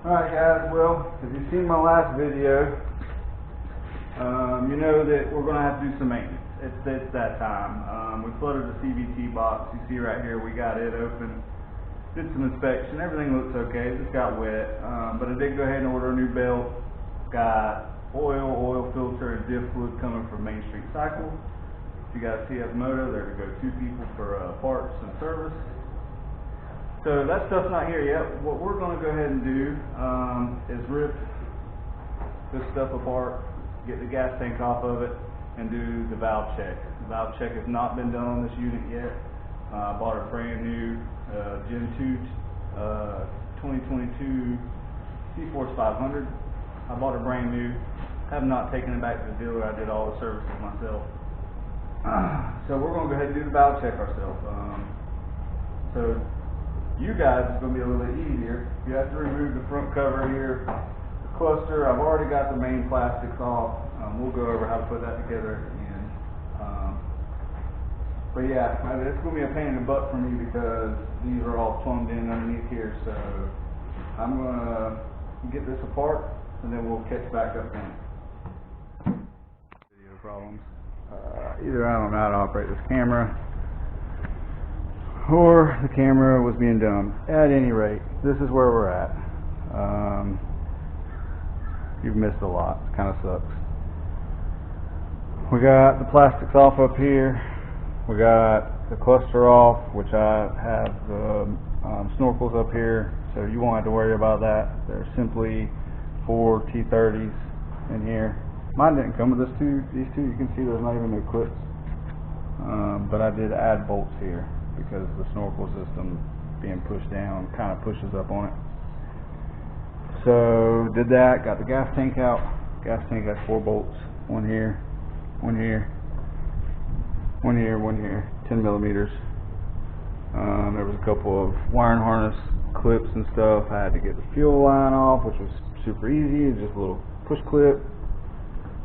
Alright guys, well, if you've seen my last video, you know that we're going to have to do some maintenance. It's that time. We flooded the CVT box. You see right here, we got it open. Did some inspection. Everything looks okay. It just got wet. But I did go ahead and order a new belt. Got oil filter, and diff fluid coming from Main Street Cycle. If you got a TF motor, there to go 2 people for parts and service. So that stuff's not here yet. What we're going to go ahead and do is rip this stuff apart, get the gas tank off of it, and do the valve check. The valve check has not been done on this unit yet. I bought a brand new Gen 2 2022 Cforce 500. I bought it brand new. Have not taken it back to the dealer. I did all the services myself. So we're going to go ahead and do the valve check ourselves. So you guys, it's going to be a little bit easier. You have to remove the front cover here, the cluster. I've already got the main plastics off. We'll go over how to put that together at the end. But yeah, it's going to be a pain in the butt for me because these are all plumbed in underneath here. So I'm going to get this apart and then we'll catch back up in. Video problems. Either I don't know how to operate this camera, or the camera was being dumb. At any rate, this is where we're at. You've missed a lot. It kind of sucks. We got the plastics off up here. We got the cluster off, which I have the snorkels up here, so you won't have to worry about that. They're simply 4 T30s in here. Mine didn't come with these two. You can see there's not even no clips. But I did add bolts here because the snorkel system being pushed down kind of pushes up on it. So did that, got the gas tank out. Gas tank has 4 bolts. One here, one here, one here, one here, 10 millimeters. There was a couple of wiring harness clips and stuff. I had to get the fuel line off, which was super easy. It's just a little push clip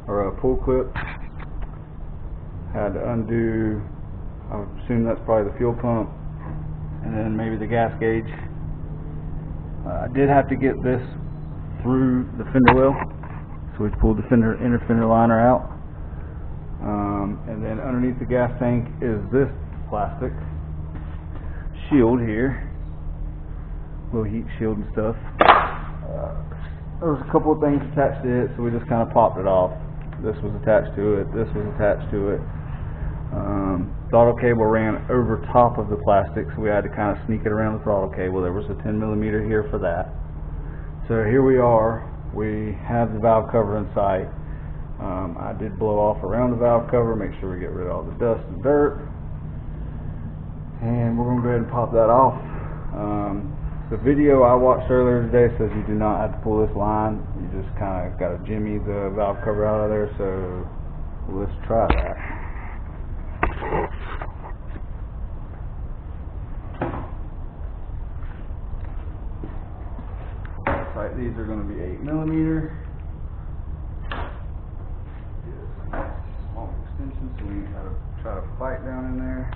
or a pull clip. Had to undo, I would assume that's probably the fuel pump, and then maybe the gas gauge. I did have to get this through the fender well, so we pulled the inner fender liner out. And then underneath the gas tank is this plastic shield here, little heat shield and stuff. There was a couple of things attached to it, so we just kind of popped it off. This was attached to it, this was attached to it. The throttle cable ran over top of the plastic, so we had to kind of sneak it around the throttle cable. There was a 10 millimeter here for that. So here we are. We have the valve cover in sight. I did blow off around the valve cover, make sure we get rid of all the dust and dirt. And we're going to go ahead and pop that off. The video I watched earlier today says you do not have to pull this line. You just kind of got to jimmy the valve cover out of there, so let's try that. Looks like these are going to be 8 millimeter. Small extension, so we got to try to fight down in there.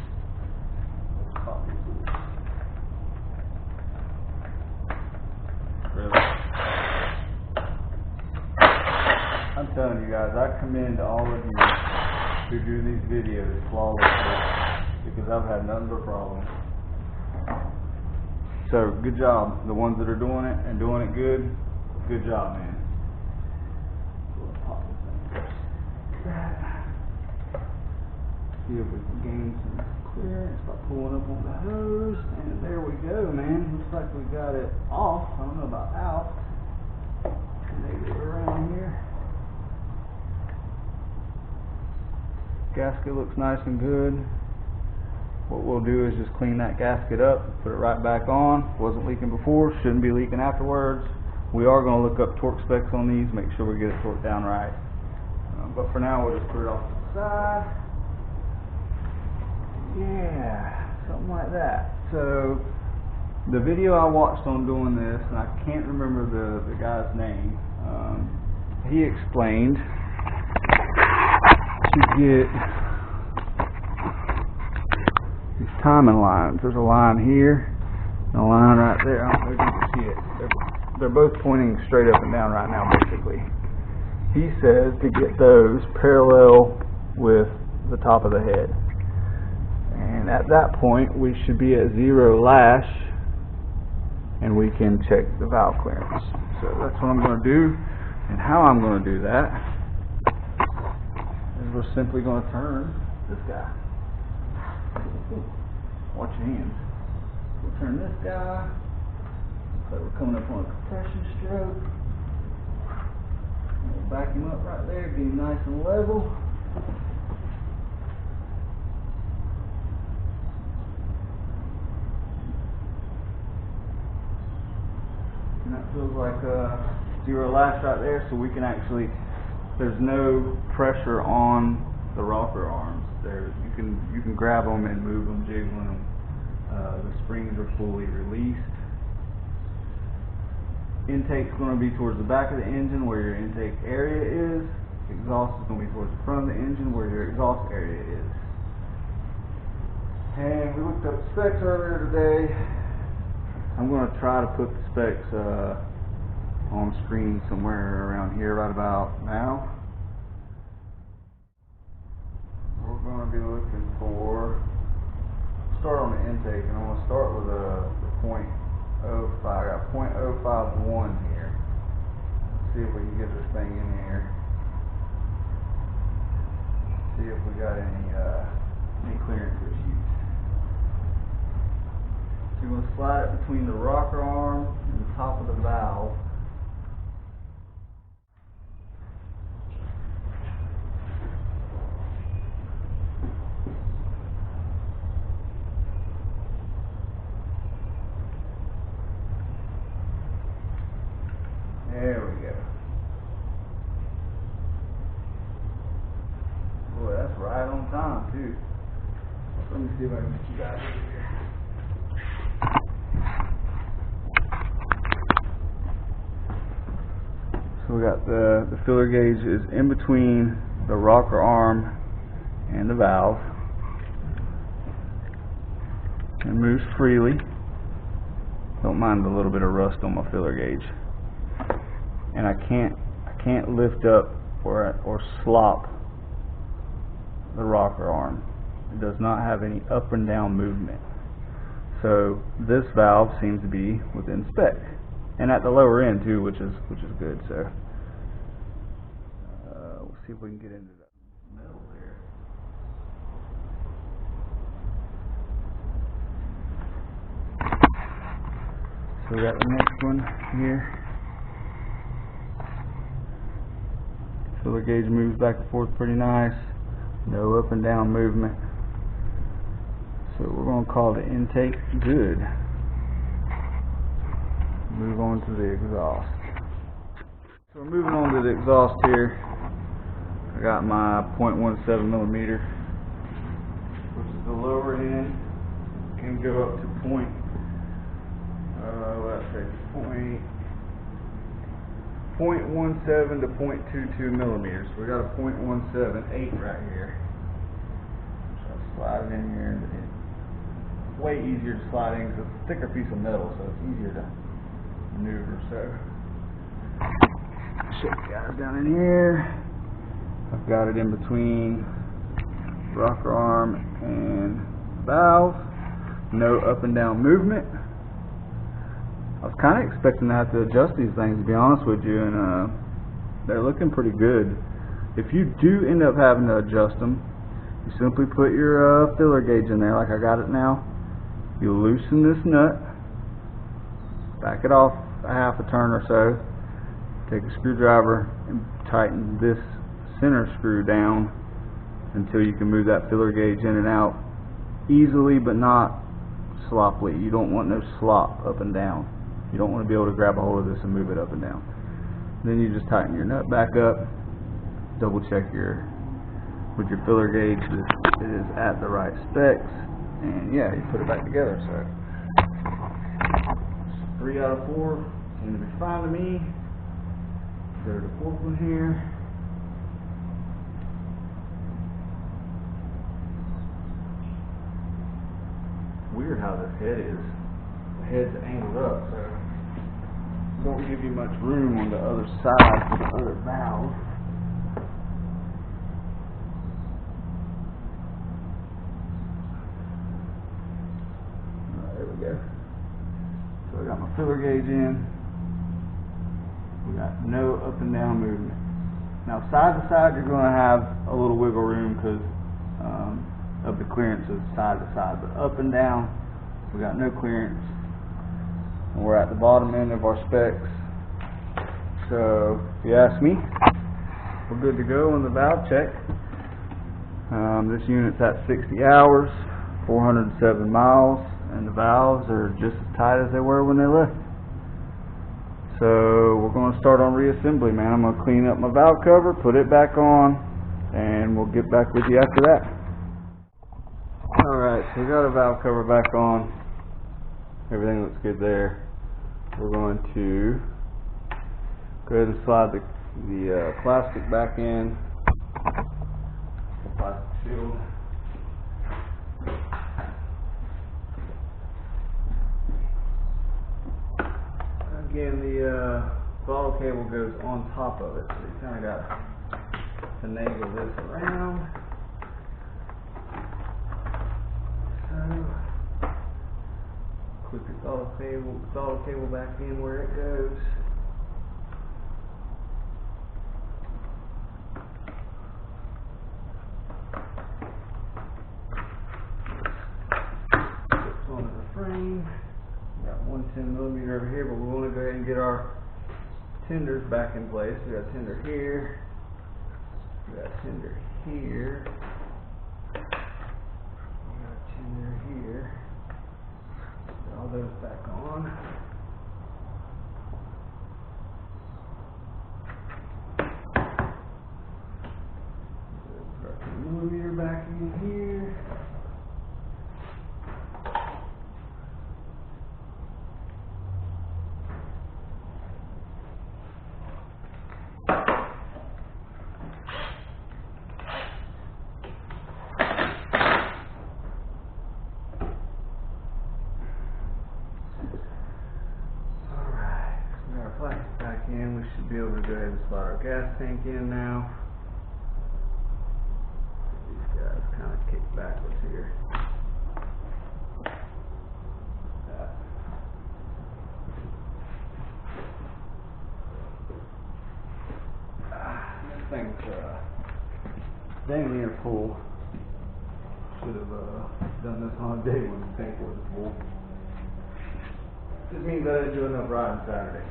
Let's pop these loose. Really? I'm telling you guys, I commend all of you who do these videos flawlessly because I've had nothing but problems. So good job, the ones that are doing it and doing it good. Good job, man. We'll pop this thing. See if we can gain some clearance by pulling up on the hose, and there we go, man. Looks like we got it off. I don't know about out. Maybe around here. Gasket looks nice and good. What we'll do is just clean that gasket up, put it right back on. Wasn't leaking before, shouldn't be leaking afterwards. We are going to look up torque specs on these, make sure we get it torqued down right. But for now, we'll just put it off to the side. Yeah, something like that. So the video I watched on doing this, and I can't remember the guy's name, he explained to get these timing lines. There's a line here and a line right there. I don't know if you can see it. they're both pointing straight up and down right now basically. He says to get those parallel with the top of the head. And at that point we should be at 0 lash and we can check the valve clearance. So that's what I'm going to do, and how I'm going to do that is we're simply going to turn this guy. Watch your hands. We'll turn this guy. So we're coming up on a compression stroke. We'll back him up right there, get him nice and level. And that feels like 0 lash right there, so we can actually, there's no pressure on the rocker arms. You can grab them and move them, jiggling them. The springs are fully released. Intake's going to be towards the back of the engine where your intake area is. Exhaust is going to be towards the front of the engine where your exhaust area is. And we looked up specs earlier today. I'm going to try to put the specs on screen somewhere around here right about now. We're going to be looking for, start on the intake, and I'm going to start with the 0.05. I got 0.051 here. Let's see if we can get this thing in here. See if we got any clearance issues. So you're going to slide it between the rocker arm and the top of the valve. There we go. Boy, that's right on time too. Let me see if I can get you guys over here. So we got the filler gauge is in between the rocker arm and the valve. It moves freely. Don't mind the little bit of rust on my filler gauge. And I can't lift up or slop the rocker arm. It does not have any up and down movement. So this valve seems to be within spec, and at the lower end too, which is good. So we'll see if we can get into the metal there. So we got the next one here. Filler gauge moves back and forth pretty nice. No up and down movement. So we're going to call the intake good. Move on to the exhaust. So we're moving on to the exhaust here. I got my 0.17 millimeter, which is the lower end. Can go up to point. Let's say 0.17 to 0.22 millimeters. We got a 0.178 right here. So I'll slide it in here. It's way easier to slide in because it's a thicker piece of metal, so it's easier to maneuver. So shit, got it down in here. I've got it in between rocker arm and valve. No up and down movement. I was kind of expecting to have to adjust these things, to be honest with you, and they're looking pretty good. If you do end up having to adjust them, you simply put your filler gauge in there like I got it now. You loosen this nut, back it off a half a turn or so, take a screwdriver and tighten this center screw down until you can move that filler gauge in and out easily but not sloppily. You don't want no slop up and down. You don't want to be able to grab a hold of this and move it up and down. Then you just tighten your nut back up, double check with your filler gauge that it is at the right specs, and yeah, you put it back together. So 3 out of 4 seem to be fine to me. Go to the fourth one here. Weird how this head is. The head's angled up, so don't give you much room on the other side for the other valve. Alright, there we go. So I got my filler gauge in. We got no up and down movement. Now side to side you're going to have a little wiggle room because of the clearances side to side, but up and down we got no clearance. And we're at the bottom end of our specs. So if you ask me, we're good to go on the valve check. This unit's at 60 hours, 407 miles, and the valves are just as tight as they were when they left. So we're going to start on reassembly, man. I'm going to clean up my valve cover, put it back on, and we'll get back with you after that. Alright, so we got our valve cover back on. Everything looks good there. We're going to go ahead and slide the plastic back in. The plastic shield. Again, the throttle cable goes on top of it, so you kind of got to finagle this around. So, put the throttle cable back in where it goes. Clips onto the frame. Got one 10mm over here, but we want to go ahead and get our tenders back in place. We got a tender here. We got a tender here. We got a tender here. Get all those back on. Put our 10mm back in here. We should be able to go ahead and slide our gas tank in now. These guys kind of kick backwards here. This thing's dang near full. Should have done this on a day when the tank wasn't full. Just means I didn't do enough riding Saturday.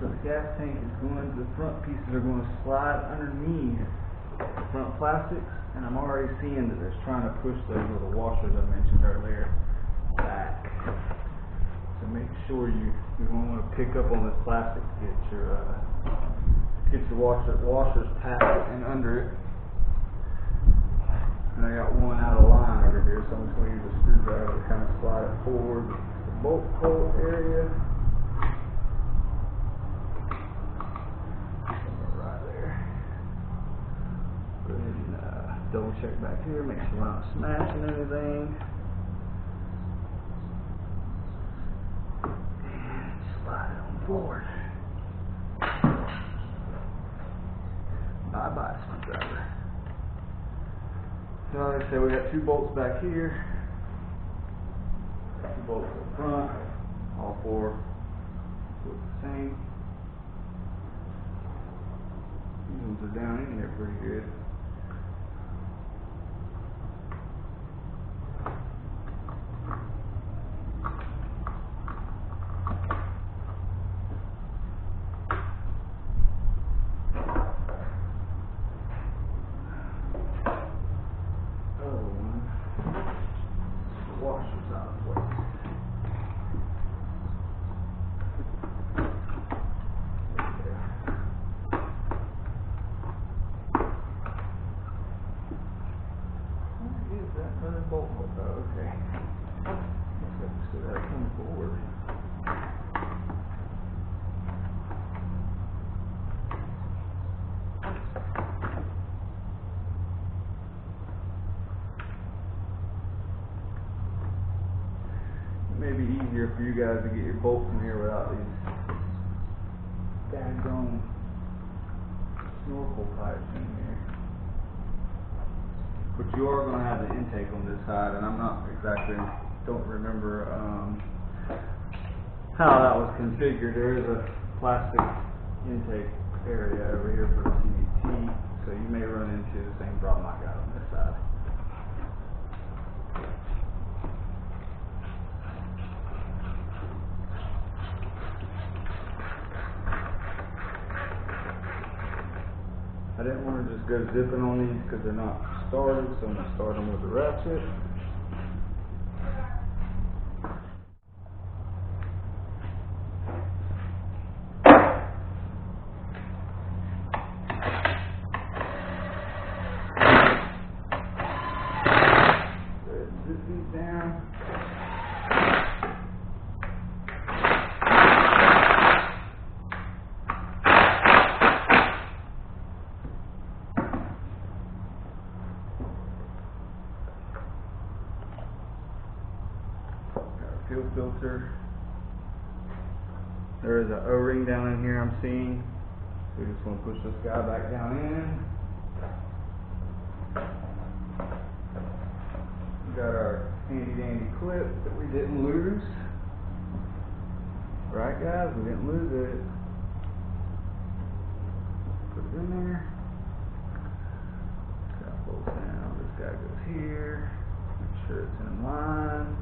So the gas tank is going, the front pieces are going to slide underneath the front plastics, and I'm already seeing that it's trying to push those little washers I mentioned earlier back. So make sure you don't want to pick up on this plastic to get your washers tapped and under it. And I got one out of line over here, so I'm just going to use a screwdriver to kind of slide it forward the bolt hole area. Double check back here, make sure we're not smashing anything. And slide it on forward. Bye bye, screwdriver. So like I said, we got 2 bolts back here. 2 bolts in front. All 4 look the same. These ones are down in there pretty good. Okay. So that comes forward. may be easier for you guys to get your bolts in here without these daggone snorkel pipes in here. But you are going to have the intake on this side, and I'm not exactly, don't remember how that was configured. There is a plastic intake area over here for the CVT, so you may run into the same problem I got on this side. I didn't want to just go zipping on these because they're not started, so I'm going to start them with the ratchet. Zip these down. Fuel filter. There is an O-ring down in here I'm seeing. So we just want to push this guy back down in. We got our handy dandy clip that we didn't lose. Right guys, we didn't lose it. Put it in there. Got bolts down. This guy goes here. Make sure it's in line.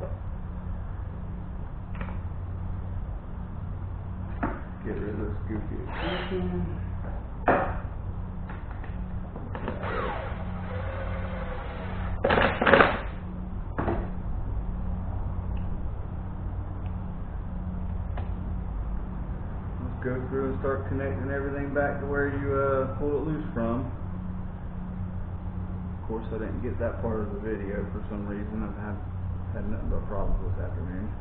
Get rid of this goofy extension. Let's go through and start connecting everything back to where you pull it loose from. Of course, I didn't get that part of the video for some reason. I've had nothing but problems this afternoon.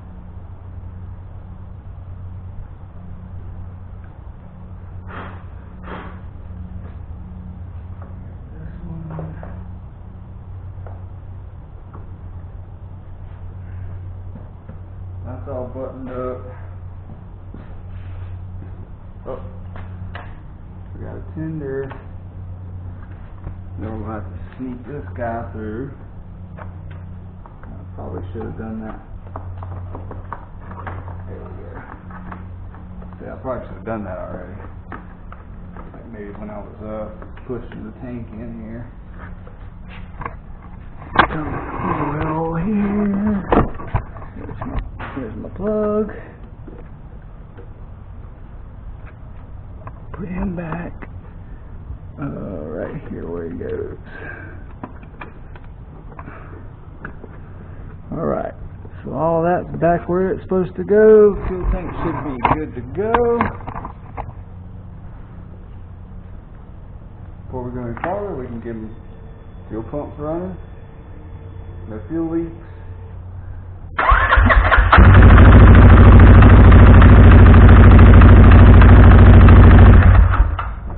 That's all buttoned up. Oh, we got a tender. Then we're going to have to sneak this guy through. I probably should have done that. There we go. See, I probably should have done that already. Like maybe when I was pushing the tank in here. Oil here. Here's my plug. Put him back right here where he goes. Alright, so all that's back where it's supposed to go. Fuel tank should be good to go. Before we go any farther, we can get them fuel pumps running. No fuel leaks.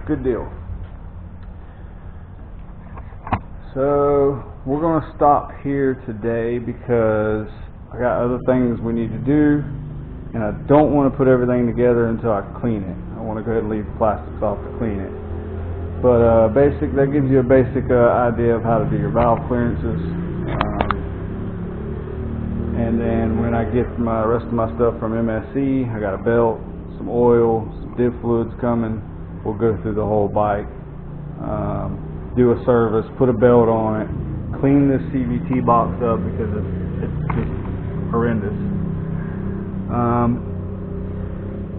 Good deal. So we're going to stop here today because I got other things we need to do, and I don't want to put everything together until I clean it. I want to go ahead and leave the plastics off to clean it. But that gives you a basic idea of how to do your valve clearances. And then when I get my rest of my stuff from MSC, I got a belt, some oil, some diff fluids coming. We'll go through the whole bike, do a service, put a belt on it, clean this CVT box up because it's just horrendous,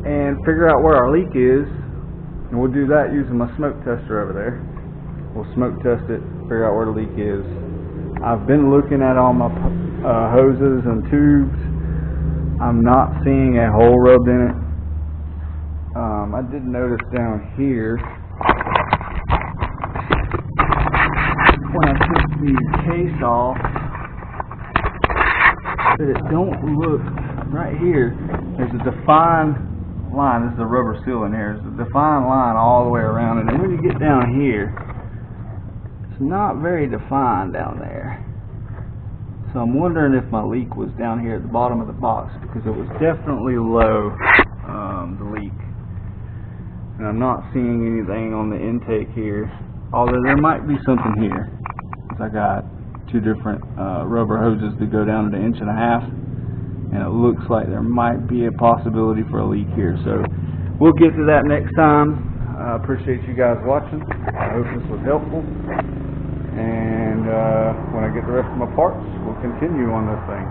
and figure out where our leak is, and we'll do that using my smoke tester over there. We'll smoke test it, figure out where the leak is. I've been looking at all my hoses and tubes. I'm not seeing a hole rubbed in it. I did notice down here when I took the case off that it don't look right here. There's a defined line. This is a rubber seal in here. There's a defined line all the way around it, and when you get down here, it's not very defined down there. So I'm wondering if my leak was down here at the bottom of the box, because it was definitely low, the leak. And I'm not seeing anything on the intake here, although there might be something here, because I got two different rubber hoses that go down to 1.5 inches, and it looks like there might be a possibility for a leak here. So we'll get to that next time. I appreciate you guys watching. I hope this was helpful. And when I get the rest of my parts, we'll continue on this thing.